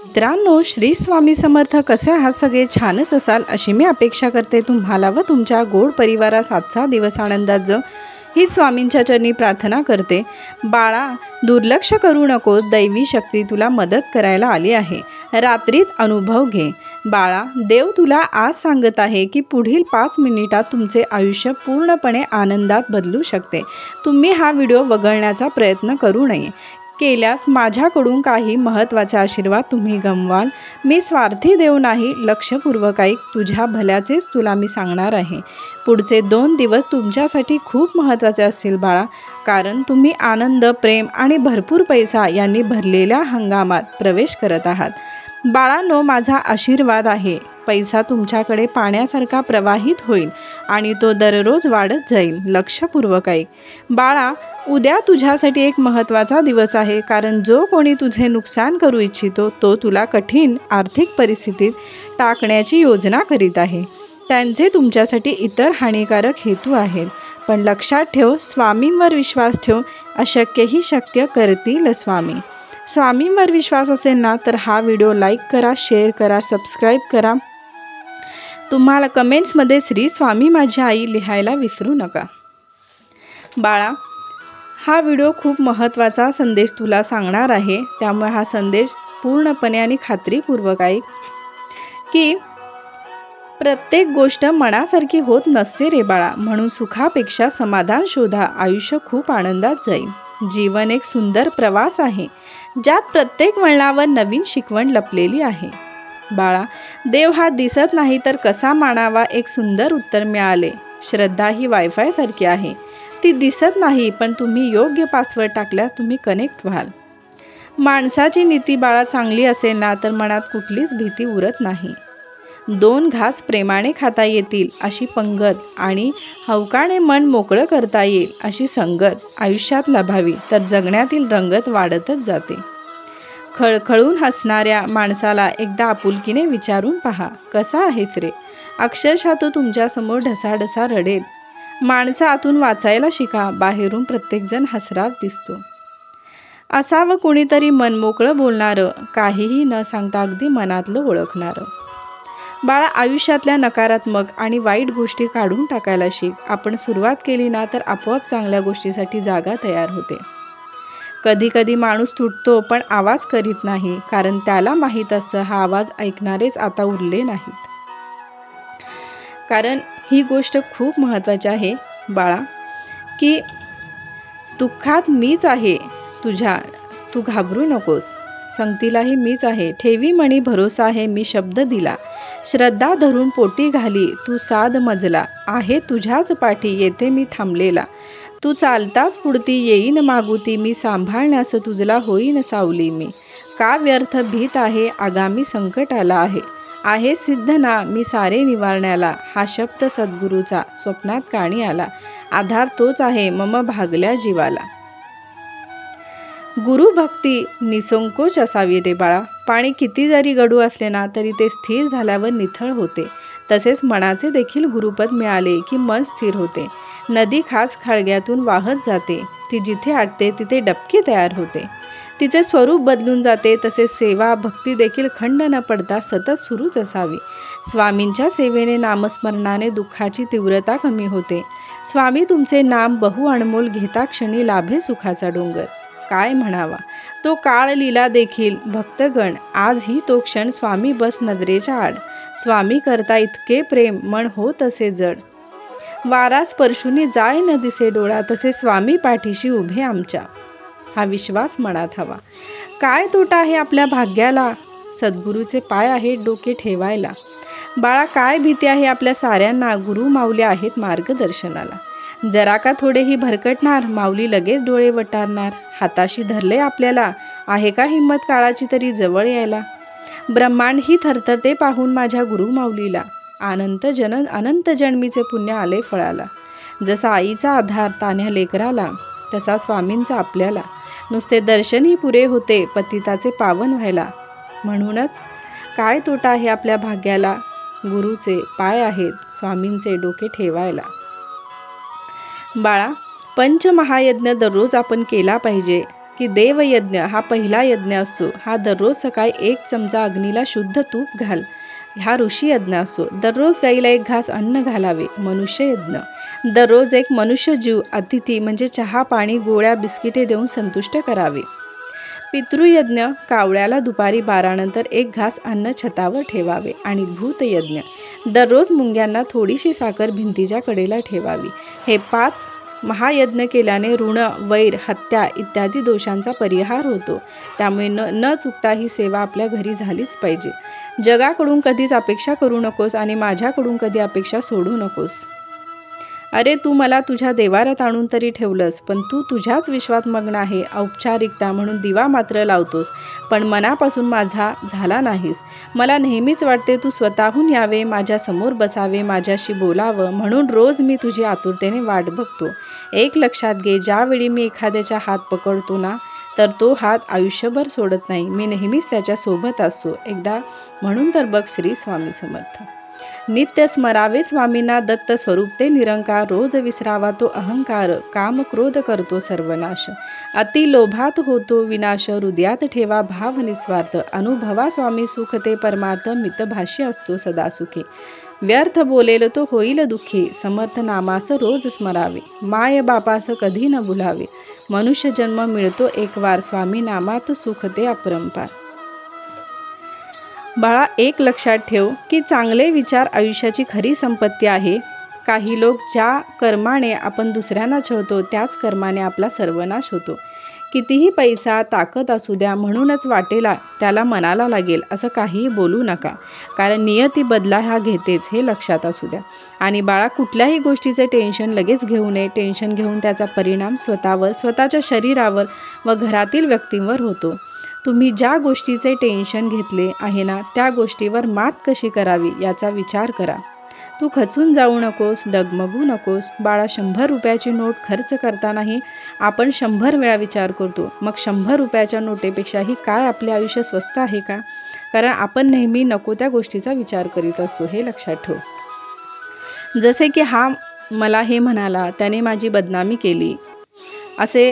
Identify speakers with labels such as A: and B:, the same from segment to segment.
A: मित्रांनो, श्री स्वामी समर्थ. कसे आहात सगळे? छानच असाल अशी मी अपेक्षा करते. तुम्हाला व तुमच्या गोड परिवारास 7 दिवस आनंदात जाओ ही स्वामींच्या चरणी प्रार्थना करते. बाळा, दुर्लक्ष करू नको. दैवी शक्ती तुला मदत करायला आली आहे. रात्रीत अनुभव घे. बाळा, देव तुला आज सांगत आहे की पुढील 5 मिनिटात तुमचे आयुष्य पूर्णपणे आनंदात बदलू शकते. तुम्ही हा व्हिडिओ वगळण्याचा प्रयत्न करू नये. केल्यास माझ्याकडून काही महत्त्वाचे आशीर्वाद तुम्ही गमवाल. मी स्वार्थी देव नाही, लक्षपूर्वक ऐक. तुझ्या भल्याचेच तुला मी सांगणार आहे. पुढचे 2 दिवस तुमच्यासाठी खूप महत्त्वाचे असतील बाळा, कारण तुम्ही आनंद, प्रेम आणि भरपूर पैसा यांनी भरलेल्या हंगामात प्रवेश करत आहात. बाळांनो, माझा आशीर्वाद आहे. पैसा तुमच्याकडे पाण्यासारखा प्रवाहित होईल आणि तो दररोज वाढत जाईल. लक्षपूर्वक ऐक. बाळा, उद्या तुझ्यासाठी एक महत्त्वाचा दिवस आहे, कारण जो कोणी तुझे नुकसान करू इच्छितो तो तुला कठीण आर्थिक परिस्थितीत टाकण्याची योजना करीत आहे. त्यांचे तुमच्यासाठी इतर हानिकारक हेतू आहेत. पण लक्षात ठेव, स्वामींवर विश्वास ठेव. अशक्यही शक्य करतील स्वामी. स्वामींवर विश्वास असेल ना तर हा व्हिडिओ लाईक करा, शेअर करा, सबस्क्राईब करा. तुम्हाला कमेंट्समध्ये श्री स्वामी माझी आई लिहायला विसरू नका. बाळा, हा व्हिडिओ खूप महत्त्वाचा संदेश तुला सांगणार आहे. त्यामुळे हा संदेश पूर्णपणे आणि खात्रीपूर्वक ऐक. की प्रत्येक गोष्ट मनासारखी होत नसते रे बाळा, म्हणून सुखापेक्षा समाधान शोधा. आयुष्य खूप आनंदात जाईल. जीवन एक सुंदर प्रवास आहे, ज्यात प्रत्येक वळणावर नवीन शिकवण लपलेली आहे. बाळा, देव हा दिसत नाही तर कसा मानावा? एक सुंदर उत्तर मिळाले. श्रद्धा ही वायफाय सारखी आहे. ती दिसत नाही, पण तुम्ही योग्य पासवर्ड टाकल्यास तुम्ही कनेक्ट व्हाल. माणसाची नीती बाळा चांगली असेल ना तर मनात कुठलीच भीती उरत नाही. 2 घास प्रेमाने खाता येतील अशी पंगत आणि हौकाने मन मोकळं करता येईल अशी संगत आयुष्यात लाभावी, तर जगण्यातील रंगत वाढतच जाते. खळखळून हसणाऱ्या माणसाला एकदा आपुलकीने विचारून पहा, कसा आहेस रे? अक्षरशः तो तुमच्यासमोर ढसाढसा रडेल. माणसं आतून वाचायला शिका. बाहेरून प्रत्येकजण हसराच दिसतो. असावं कोणीतरी मनमोकळं बोलणारं, काहीही न सांगता अगदी मनातलं ओळखणारं. बाळा, आयुष्यातल्या नकारात्मक आणि वाईट गोष्टी काढून टाकायला शिक. आपण सुरुवात केली ना तर आपोआप चांगल्या गोष्टीसाठी जागा तयार होते. कधी कधी माणूस तुटतो पण आवाज करीत नाही, कारण त्याला माहीत असतं हा आवाज ऐकणारेच आता उरले नाहीत. कारण ही गोष्ट खूप महत्त्वाची आहे बाळा, की दुःखात मीच आहे तुझ्या, तू घाबरू नकोस. संगतीलाही मीच आहे. ठेवी मणी भरोसा आहे, मी शब्द दिला. श्रद्धा धरून पोटी घाली, तू साध मजला. आहे तुझ्याच पाठी, येथे मी थांबलेला. तू चालताच पुढती, येईन मागुती. मी सांभाळण्यास तुझला होईन सावली मी. का व्यर्थ भीत आहे, आगामी संकट आला आहे. आहे सिद्ध ना मी सारे निवारण्याला. हा शब्द सद्गुरूचा स्वप्नात काणी आला. आधार तोच आहे मम भागल्या जीवाला. गुरुभक्ती निसंकोच असावी रे बाळा. पाणी किती जरी गढू असले ना तरी ते स्थिर झाल्यावर निथळ होते. तसेच मनाचे देखील गुरुपद मिळाले की मन स्थिर होते. नदी खास खळग्यातून वाहत जाते. ती जिथे आटते तिथे डबकी तयार होते. तिचे स्वरूप बदलून जाते. तसेच सेवा भक्ती देखील खंड न पडता सतत सुरूच असावी. स्वामींच्या सेवेने, नामस्मरणाने दुःखाची तीव्रता कमी होते. स्वामी तुमचे नाम बहु अनमोल घेता क्षणी लाभे सुखाचा डोंगर. काय म्हणावा तो काळ लीला देखील भक्तगण. आजही तो क्षण स्वामी बस नजरेच्या आड. स्वामी करता इतके प्रेम मन होत असे जड. वारा स्पर्शुनी जाय न दिसे डोळा, तसे स्वामी पाठीशी उभे आमच्या. हा विश्वास मनात हवा. काय तोटा आहे आपल्या भाग्याला? सद्गुरूचे पाय आहेत डोके ठेवायला. बाळा, काय भीती आहे आपल्या साऱ्यांना? गुरु माऊली आहेत मार्गदर्शनाला. जरा का थोडेही भरकटणार, माऊली लगेच डोळे वटारणार. हाताशी धरले आपल्याला, आहे का हिंमत काळाची तरी जवळ यायला? ब्रह्मांड ही थरथरते पाहून माझ्या गुरु माऊलीला. अनंत जन्मीचे पुण्य आले फळाला. जसा आईचा आधार तान्ह्या लेकराला, तसा स्वामींचा आपल्याला. नुसते दर्शनही पुरे होते पतिताचे पावन व्हायला. म्हणूनच काय तोटा आहे आपल्या भाग्याला? गुरुचे पाय आहेत स्वामींचे डोके ठेवायला. बाळा, पंचमहायज्ञ दररोज आपण केला पाहिजे. की देवयज्ञ हा पहिला यज्ञ असतो, हा दररोज सकाळी 1 चमचा अग्नीला शुद्ध तूप घाल, हा ऋषी यज्ञ असतो. दररोज गाईला 1 घास अन्न घालावे, मनुष्य यज्ञ. दररोज एक मनुष्य जीव अतिथी म्हणजे चहा पाणी गोळ्या बिस्किटे देऊन संतुष्ट करावे. पितृयज्ञ कावळ्याला दुपारी 12 नंतर 1 घास अन्न छतावर ठेवावे. आणि भूतयज्ञ दररोज मुंग्यांना थोडीशी साखर भिंतीच्या कडेला ठेवावी. हे 5 महायज्ञ केल्याने ऋण वैर हत्या इत्यादी दोषांचा परिहार होतो. त्यामुळे न चुकता ही सेवा आपल्या घरी झालीच पाहिजे. जगाकडून कधीच अपेक्षा करू नकोस आणि माझ्याकडून कधी अपेक्षा सोडू नकोस. अरे तू मला तुझ्या देवाऱ्यात आणून तरी ठेवलंस, पण तू तुझ्याच विश्वात मग्न आहे. औपचारिकता म्हणून दिवा मात्र लावतोस, पण मनापासून माझा झाला नाहीस. मला नेहमीच वाटते तू स्वतःहून यावे, माझ्यासमोर बसावे, माझ्याशी बोलावं, म्हणून रोज मी तुझी आतुरतेने वाट बघतो. एक लक्षात घे, ज्यावेळी मी एखाद्याचा हात पकडतो ना, तर तो हात आयुष्यभर सोडत नाही. मी नेहमीच त्याच्यासोबत असतो. एकदा म्हणून तर बघ श्री स्वामी समर्थ. नित्य स्मरावे स्वामींना दत्त स्वरूप ते निरंकार. रोज विसरावा तो अहंकार, काम क्रोध करतो सर्वनाश. अति लोभात होतो विनाश, हृदयात ठेवा भाव निस्वार्थ. अनुभवा स्वामी सुख ते परमार्थ, मितभाषी असतो सदा सुखी. व्यर्थ बोलेल तो होईल दुःखी, समर्थ नामास रोज स्मरावे. माय बापास कधी न भुलावे, मनुष्य जन्म मिळतो एक वार. स्वामी नामात सुख ते अपरंपार. बाळा, एक लक्षात ठेव की चांगले विचार आयुष्याची खरी संपत्ती आहे. काही लोक ज्या कर्माने आपण दुसऱ्यांना छळतो त्याच कर्माने आपला सर्वनाश होतो. कितीही पैसा ताकद असू द्या, म्हणूनच वाटेला त्याला मनाला लागेल असं काहीही बोलू नका, कारण नियती बदला हा घेतेच, हे लक्षात असू द्या. आणि बाळा, कुठल्याही गोष्टीचे टेन्शन लगेच घेऊ नये. टेन्शन घेऊन त्याचा परिणाम स्वतःवर, स्वतःच्या शरीरावर व घरातील व्यक्तींवर होतो. तुम्ही ज्या गोष्टीचे टेन्शन घेतले आहे ना, त्या गोष्टीवर मात कशी करावी याचा विचार करा. तू खचून जाऊ नकोस, डगमगू नकोस. बाळा, 100 रुपयाची नोट खर्च करतानाही आपण 100 वेळा विचार करतो. मग 100 रुपयाच्या नोटेपेक्षाही काय आपले आयुष्य स्वस्त आहे का? कारण आपण नेहमी नको त्या गोष्टीचा विचार करीत असतो, हे लक्षात ठेव. जसे की हा मला हे म्हणाला, त्याने माझी बदनामी केली, असे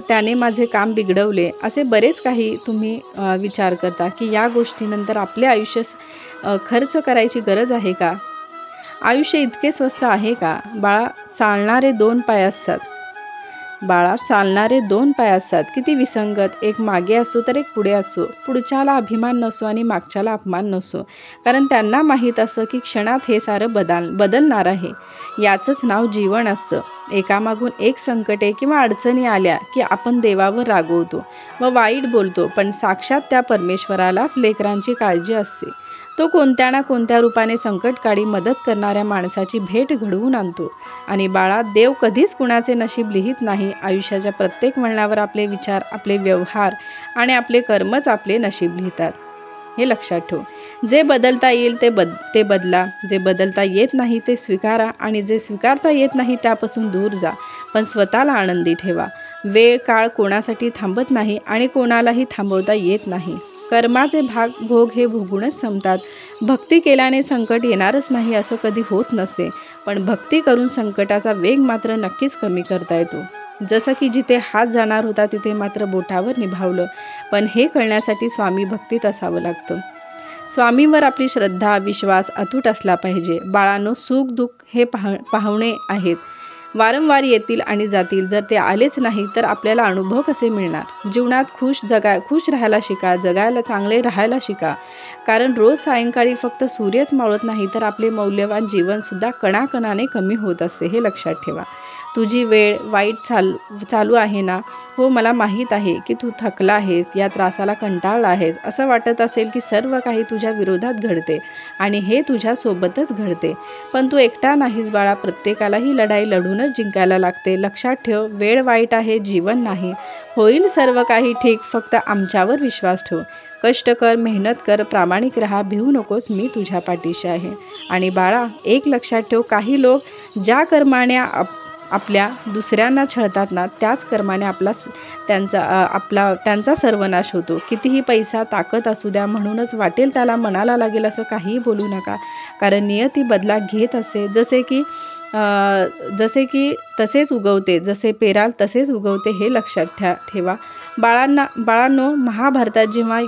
A: त्याने माझे काम बिघडवले, असे बरेच काही तुम्ही विचार करता की या गोष्टीनंतर आपले आयुष्य खर्च करायची गरज आहे का? आयुष्य इतके स्वस्त आहे का? बाळा, चालणारे 2 पाय असतात. चालणारे 2 पाय असतात. किती विसंगत, एक मागे असो तर एक पुढे असो. पुढच्याला अभिमान नसो आणि मागच्याला अपमान नसो, कारण त्यांना माहीत असं की क्षणात हे सारं बदलणार आहे. याचंच नाव जीवन असतं. एकामागून एक संकटे किंवा अडचणी आल्या की आपण देवावर रागवतो व वाईट बोलतो, पण साक्षात त्या परमेश्वरालाच लेकरांची काळजी असते. तो कोणत्या ना कोणत्या रूपाने संकटकाळी मदत करणाऱ्या माणसाची भेट घडवून आणतो. आणि बाळा, देव कधीच कुणाचे नशीब लिहित नाही. आयुष्याच्या प्रत्येक वळणावर आपले विचार, आपले व्यवहार आणि आपले कर्मच आपले नशीब लिहितात, हे लक्षात ठेव. जे बदलता येईल ते बदला, जे बदलता येत नाही ते स्वीकारा, आणि जे स्वीकारता येत नाही त्यापासून दूर जा, पण स्वतःला आनंदी ठेवा. वेळ काळ कोणासाठी थांबत नाही आणि कोणालाही थांबवता येत नाही. कर्माचे भोग हे भोगूनच संपतात. भक्ती केल्याने संकट येणारच नाही असं कधी होत नसते, पण भक्ती करून संकटाचा वेग मात्र नक्कीच कमी करता येतो. जसं की जिथे हात जाणार होता तिथे मात्र बोटावर निभावलं. पण हे कळण्यासाठी स्वामी भक्तीत असावं लागतं. स्वामींवर आपली श्रद्धा विश्वास अतूट असला पाहिजे. बाळांनो, सुख दुःख हे पाहुणे आहेत, वारंवार येतील आणि जातील. जर ते आलेच नाही तर आपल्याला अनुभव कसे मिळणार? जीवनात खुश राहायला शिका, जगायला चांगले राहायला शिका, कारण रोज सायंकाळी फक्त सूर्यच मावळत नाही तर आपले मौल्यवान जीवनसुद्धा कणाकणाने कमी होत असते, हे लक्षात ठेवा. तुझी वेळ वाईट चालू आहे ना? हो, मला माहीत आहे की तू थकला आहेस, या त्रासाला कंटाळला आहेस. असं वाटत असेल की सर्व काही तुझ्या विरोधात घडते आणि हे तुझ्यासोबतच घडते, पण तू एकटा नाहीस बाळा. प्रत्येकाला ही लढाई लढूनच जिंकायला लागते. लक्षात ठेव, वेळ वाईट आहे, जीवन नाही. होईल सर्व काही ठीक, फक्त आमच्यावर विश्वास ठेव. कष्ट कर, मेहनत कर, प्रामाणिक राहा, भिवू नकोस, मी तुझ्या पाठीशी आहे. आणि बाळा, एक लक्षात ठेव, काही लोक ज्या कर्माने आपल्या दुसऱ्यांना छळतात ना, त्याच कर्माने त्यांचा सर्वनाश होतो. कितीही पैसा ताकद असू द्या, म्हणूनच वाटेल त्याला मनाला लागेल असं काहीही बोलू नका, कारण नियती बदला घेत असते. जसे की तसेच उगवते, जसे पेराल तसेच उगवते, हे लक्षात ठेवा. बाळांनो, महाभारतात जेव्हा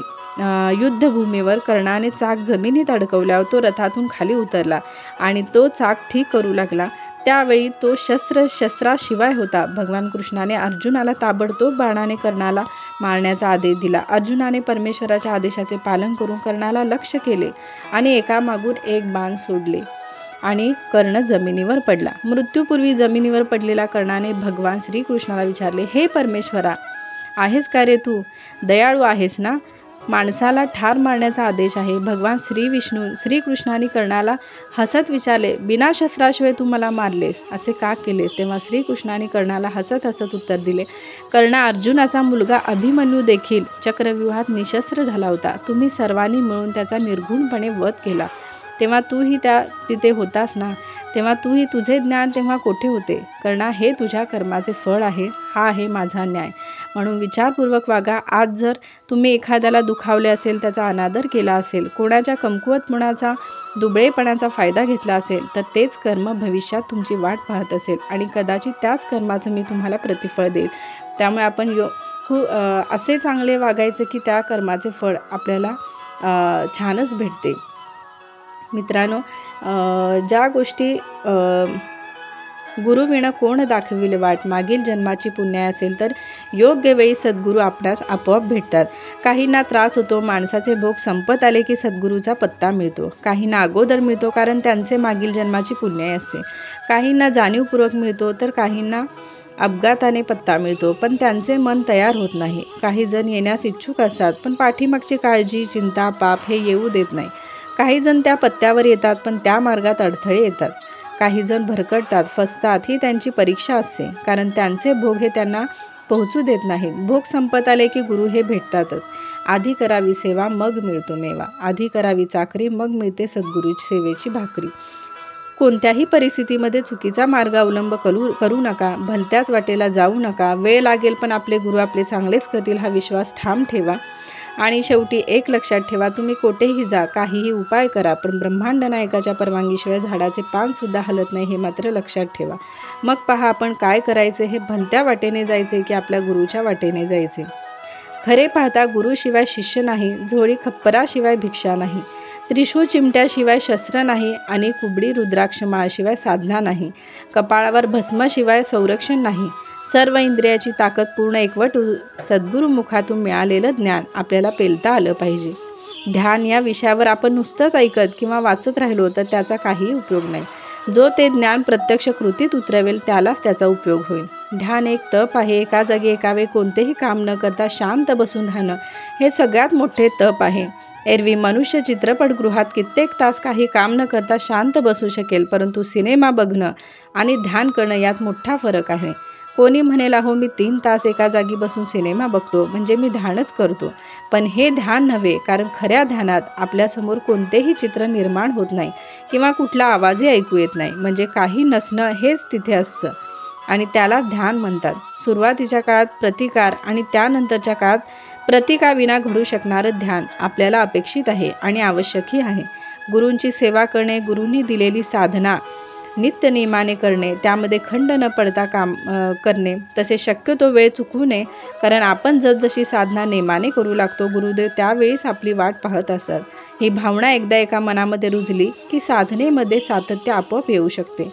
A: युद्धभूमीवर कर्णाने चाक जमिनीत अडकवल्यावर तो रथातून खाली उतरला आणि तो चाक ठीक करू लागला, त्यावेळी तो शस्त्राशिवाय होता. भगवान कृष्णाने अर्जुनाला ताबडतोब बाणाने कर्णाला मारण्याचा आदेश दिला. अर्जुनाने परमेश्वराच्या आदेशाचे पालन करून कर्णाला लक्ष्य केले आणि एकामागून एक बाण सोडले आणि कर्ण जमिनीवर पडला. मृत्यूपूर्वी जमिनीवर पडलेल्या कर्णाने भगवान श्रीकृष्णाला विचारले, हे परमेश्वरा, आहेस का रे तू? दयाळू आहेस ना? माणसाला ठार मारण्याचा आदेश आहे. भगवान श्रीकृष्णाने कर्णाला हसत विचारले, बिना शस्त्राशिवाय तू मला मारलेस, असे का केले? तेव्हा श्रीकृष्णाने कर्णाला हसत हसत उत्तर दिले, कर्ण, अर्जुनाचा मुलगा अभिमन्यू देखील चक्रव्यूहात निशस्त्र झाला होता. तुम्ही सर्वांनी मिळून त्याचा निर्घृणपणे वध केला. तेव्हा तूही तिथे होतास ना? तेव्हा तूही तुझे ज्ञान तेव्हा कोठे होते? कर्णा, हे तुझ्या कर्माचे फळ आहे. हा आहे माझा न्याय. म्हणून विचारपूर्वक वागा. आज जर तुम्ही एखाद्याला दुखावले असेल, त्याचा अनादर केला असेल, कोणाच्या कमकुवतपणाचा, दुबळेपणाचा फायदा घेतला असेल, तर तेच कर्म भविष्यात तुमची वाट पाहत असेल आणि कदाचित त्याच कर्माचं मी तुम्हाला प्रतिफळ देईल. त्यामुळे आपण असे चांगले वागायचे की त्या कर्माचे फळ आपल्याला छानच भेटते. मित्रांनो, ज्या गोष्टी गुरुविणं कोण दाखविले वाट, मागील जन्माची पुण्याई असेल तर योग्य वेळी सद्गुरू आपणास आपोआप भेटतात. काहींना त्रास होतो, माणसाचे भोग संपत आले की सद्गुरूचा पत्ता मिळतो. काहींना अगोदर मिळतो कारण त्यांचे मागील जन्माची पुण्याई असते. काहींना जाणीवपूर्वक मिळतो तर काहींना अपघाताने पत्ता मिळतो, पण त्यांचे मन तयार होत नाही. काही जण येण्यास इच्छुक असतात, पण पाठीमागची काळजी, चिंता, पाप हे येऊ देत नाही. काही जण त्या पत्त्यावर येतात, पण त्या मार्गात अडथळे येतात. काही जण भरकटतात, फसतात. ही त्यांची परीक्षा असते, कारण त्यांचे भोग हे त्यांना पोहोचू देत नाहीत. भोग संपत आले की गुरु हे भेटतातच. आधी करावी सेवा, मग मिळतो मेवा. आधी करावी चाकरी, मग मिळते सद्गुरू सेवेची भाकरी. कोणत्याही परिस्थितीमध्ये चुकीचा मार्ग अवलंब करू नका. भलत्याच वाटेला जाऊ नका. वेळ लागेल, पण आपले गुरु आपले चांगलेच करतील हा विश्वास ठाम ठेवा. आणि शेवटी एक लक्षात ठेवा, तुम्ही कोठेही जा, काहीही उपाय करा, पण ब्रह्मांड नायकाच्या परवानगीशिवाय झाडाचे पानसुद्धा हलत नाही, हे मात्र लक्षात ठेवा. मग पहा आपण काय करायचे. हे भलत्या वाटेने जायचे की आपल्या गुरुच्या वाटेने जायचे. खरे पाहता गुरुशिवाय शिष्य नाही, झोळी खप्पराशिवाय भिक्षा नाही, त्रिशूळ चिमट्याशिवाय शस्त्र नाही आणि कुबडी रुद्राक्षमाळाशिवाय साधना नाही, कपाळावर भस्माशिवाय संरक्षण नाही. सर्व इंद्रियाची ताकद पूर्ण एकवट सद्गुरू मुखातून मिळालेलं ज्ञान आपल्याला पेलता आलं पाहिजे. ध्यान या विषयावर आपण नुसतंच ऐकत किंवा वाचत राहिलो तर त्याचा काहीही उपयोग नाही. जो ते ज्ञान प्रत्यक्ष कृतीत उतरवेल त्यालाच त्याचा उपयोग होईल. ध्यान एक तप आहे. एका जागी एकावेळी कोणतेही काम न करता शांत बसून राहणं हे सगळ्यात मोठे तप आहे. एरवी मनुष्य चित्रपटगृहात कित्येक तास काही काम न करता शांत बसू शकेल, परंतु सिनेमा बघणं आणि ध्यान करणं यात मोठा फरक आहे. कोणी म्हणेल, अहो मी 3 तास एका जागी बसून सिनेमा बघतो म्हणजे मी ध्यानच करतो. पण हे ध्यान नव्हे, कारण खऱ्या ध्यानात आपल्यासमोर कोणतेही चित्र निर्माण होत नाही किंवा कुठला आवाजही ऐकू येत नाही. म्हणजे काही नसणं हेच तिथे असतं आणि त्याला ध्यान म्हणतात. सुरुवातीच्या काळात प्रतिकार आणि त्यानंतरच्या काळात प्रतिकाविना घडू शकणारं ध्यान आपल्याला अपेक्षित आहे आणि आवश्यकही आहे. गुरूंची सेवा करणे, गुरूंनी दिलेली साधना नित्यनेमाने करणे, त्यामध्ये खंड न पडता काम करणे, तसे शक्यतो वेळ चुकवू नये, कारण आपण जसजशी साधना नेमाने करू लागतो गुरुदेव त्यावेळीच आपली वाट पाहत असतात. ही भावना एकदा एका मनामध्ये रुजली की साधनेमध्ये सातत्य आपोआप येऊ शकते.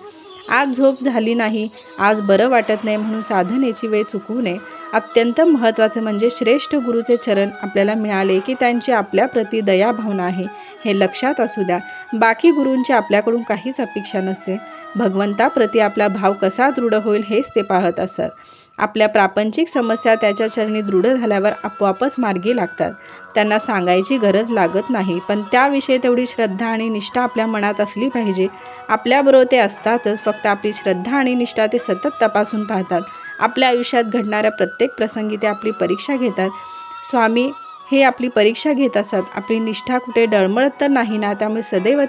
A: आज झोप झाली नाही, आज बरं वाटत नाही म्हणून साधनेची वेळ चुकवू नये. अत्यंत महत्त्वाचं म्हणजे श्रेष्ठ गुरुचे चरण आपल्याला मिळाले की त्यांची आपल्याप्रती दयाभावना आहे हे लक्षात असू द्या. बाकी गुरूंची आपल्याकडून काहीच अपेक्षा नसते. भगवंताप्रती आपला भाव कसा दृढ होईल हेच ते पाहत असतात. आपल्या प्रापंचिक समस्या त्याच्या चरणी दृढ झाल्यावर आपोआपच मार्गी लागतात. त्यांना सांगायची गरज लागत नाही, पण त्याविषयी तेवढी श्रद्धा आणि निष्ठा आपल्या मनात असली पाहिजे. आपल्याबरोबर ते असतातच, फक्त आपली श्रद्धा आणि निष्ठा ते सतत तपासून पाहतात. आपल्या आयुष्यात घडणाऱ्या प्रत्येक प्रसंगी ते आपली परीक्षा घेतात. स्वामी हे आपली परीक्षा घेत असतात. आपली निष्ठा कुठे डळमळत तर नाही ना? त्यामुळे सदैव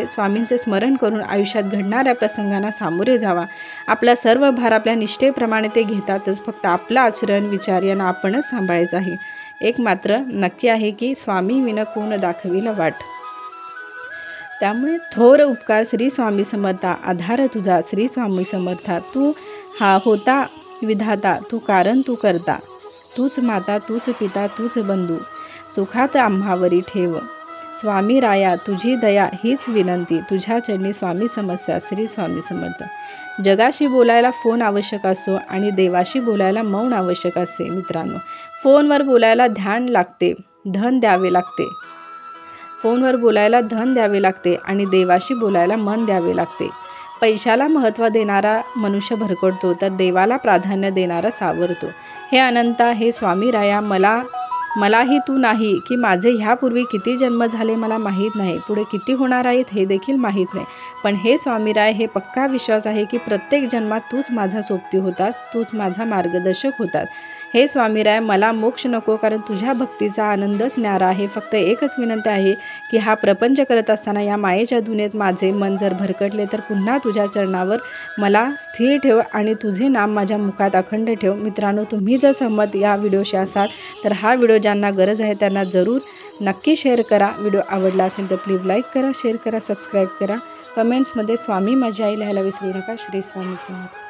A: स्वामींचे स्मरण करून आयुष्यात घडणाऱ्या प्रसंगांना सामोरे जावा. आपला सर्व भार आपल्या निष्ठेप्रमाणे ते घेतातच. फक्त आपलं आचरण, विचार यांना आपणच सांभाळायचं आहे. एक मात्र नक्की आहे की स्वामी विना कोण दाखविला वाट. त्यामुळे थोर उपकार श्री स्वामी समर्था, आधार तुझा श्री स्वामी समर्था. तू हा होता विधाता, तू कारण तू करता. तूच माता तूच पिता तूच बंधू, सुखात आम्हावरी ठेव. स्वामी राया तुझी दया हीच विनंती, तुझ्या चरणी स्वामी समस्या. श्री स्वामी समर्थ. जगाशी बोलायला फोन आवश्यक असो आणि देवाशी बोलायला मौन आवश्यक असे. मित्रांनो, फोनवर बोलायला ध्यान लागते, धन द्यावे लागते. फोनवर बोलायला धन द्यावे लागते आणि देवाशी बोलायला मन द्यावे लागते. पैशाला महत्त्व देणारा मनुष्य भरकटतो, तर देवाला प्राधान्य देणारा सावरतो. हे अनंता, हे स्वामी राया, मलाही तू नाही की माझे ह्यापूर्वी किती जन्म झाले मला माहीत नाही, पुढे किती होणार आहेत हे देखील माहीत नाही. पण हे स्वामीराय, हे पक्का विश्वास आहे की प्रत्येक जन्मात तूच माझा सोबती होतास, तूच माझा मार्गदर्शक होतात. हे स्वामीराय, मला मोक्ष नको, कारण तुझ्या भक्तीचा आनंदच न्यारा आहे. फक्त एकच विनंती आहे की हा प्रपंच करत असताना या मायेच्या दुनियेत माझे मन जर भरकटले तर पुन्हा तुझ्या चरणावर मला स्थिर ठेव आणि तुझे नाम माझ्या मुखात अखंड ठेव. मित्रांनो, तुम्ही जर सहमत या व्हिडिओशी असाल तर हा व्हिडिओ ज्यांना गरज आहे त्यांना जरूर नक्की शेअर करा. व्हिडिओ आवडला असेल तर प्लीज लाईक करा, शेअर करा, सबस्क्राईब करा. कमेंट्समध्ये स्वामी माझी आई लिहायला विसरू नका. श्री स्वामी समर्थ.